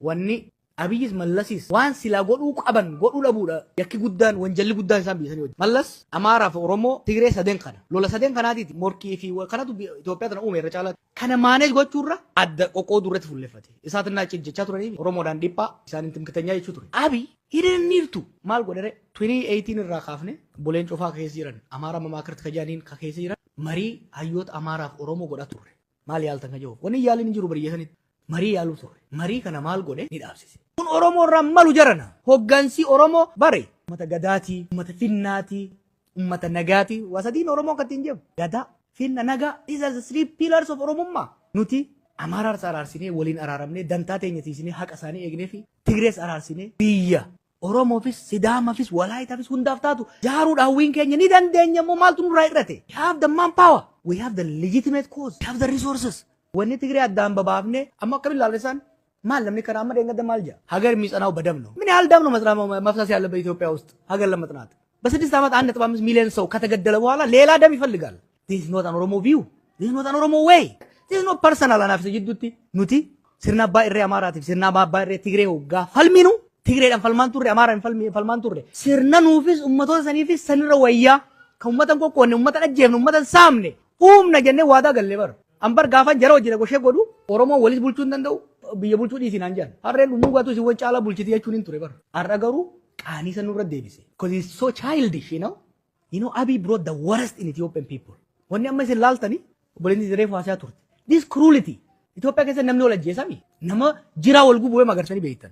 wanni Abiyyiis Mallasis waan silaa godhuu qaban godhuu dhabuudha yakki guddaan wanjalli guddaan isaan biisanii hojii Mallas Amaaraa fi Oromoo Tigree sadeen kana lola sadeen kanaatiiti morkii fi kanatu Itoophiyaa tana uume irra caalaatti kana maaneej gochuurra adda qoqqooduu irratti fuulleffate isaatinaa jechaa turanii Oromoodhaan dhiphaa isaan timkitanyaa jechuu ture Abiy hidhanniirtu maal godhere 2018 irraa kaafne boleen cufaa keessa jiran Amaaraa mamaakirti kajaaniin keessa jiran marii hayyoota Amaaraa fi Oromoo godhaa turre maal yaaltan kajoo wanni yaaliin jiru bariyyasanitti marii yaaluu turre marii kana maal godhe ni dhaabsise kun Oromoo irraa malu jarana hoggansi Oromoo bare ummata gadaatii ummata finnaatii ummata nagaatii wasadiin Oromoo kattiin jebu gadaa finna nagaa these are the three pillars of Oromummaa nuti Amaaraa araarsinee waliin araaramnee dantaa teenya tiisinee haqa isaanii eegnee fi Tigrees araarsinee biyya Oromoofis Sidaamaafis Walaayitaafis hundaaf taatu jaaruudhaan hawwiin keenya ni dandeenya immoo maaltu nurraa hir'ate we have the manpower we have the legitimate cause we have the resources wanni Tigree addaan babaafne amma akkamiin laallisaan ማል ለምን ከራማ ደንገደ ማልጃ ሀገር የሚጸናው በደም ነው ምን ያህል ደም ነው መፍሰስ ያለበት ኢትዮጵያ ውስጥ ሀገር ለመጥናት በ6 ዓመት 1.5 ሚሊዮን ሰው ከተገደለ በኋላ ሌላ ደም ይፈልጋል this is not an Oromo view this is not an Oromo way this is not personal anaafse jiddutti nuti sirna abbaa irree Amaaraatiif sirna abbaa irree Tigree hoggaa falminu Tigreedhaan falmaan turre Amaaraan falmaan turre sirna nuufis ummatoota saniifis sanirra wayyaa kan ummatan kokkoonne ummatan ajjeefne ummatan saamne humna jennee waadaa gallee bar ambar gaafan jara hojii goshee godhu Oromoo walis bulchuu hin danda'u biyya bulchuu dhiisin anjaan harreen dhumuu gaatu si waan caalaa bulchiti jechuun hin ture bar har'a garuu qaanii san nurra deebise because he's so childish you know Abiy brought the worst in Ethiopian people wanni amma isin laaltani obboleettiin Tigreef haasaa turte this cruelty Itoophiyaa keessa namni wal ajjeesami nama jiraa wal gubuu magarsanii beektan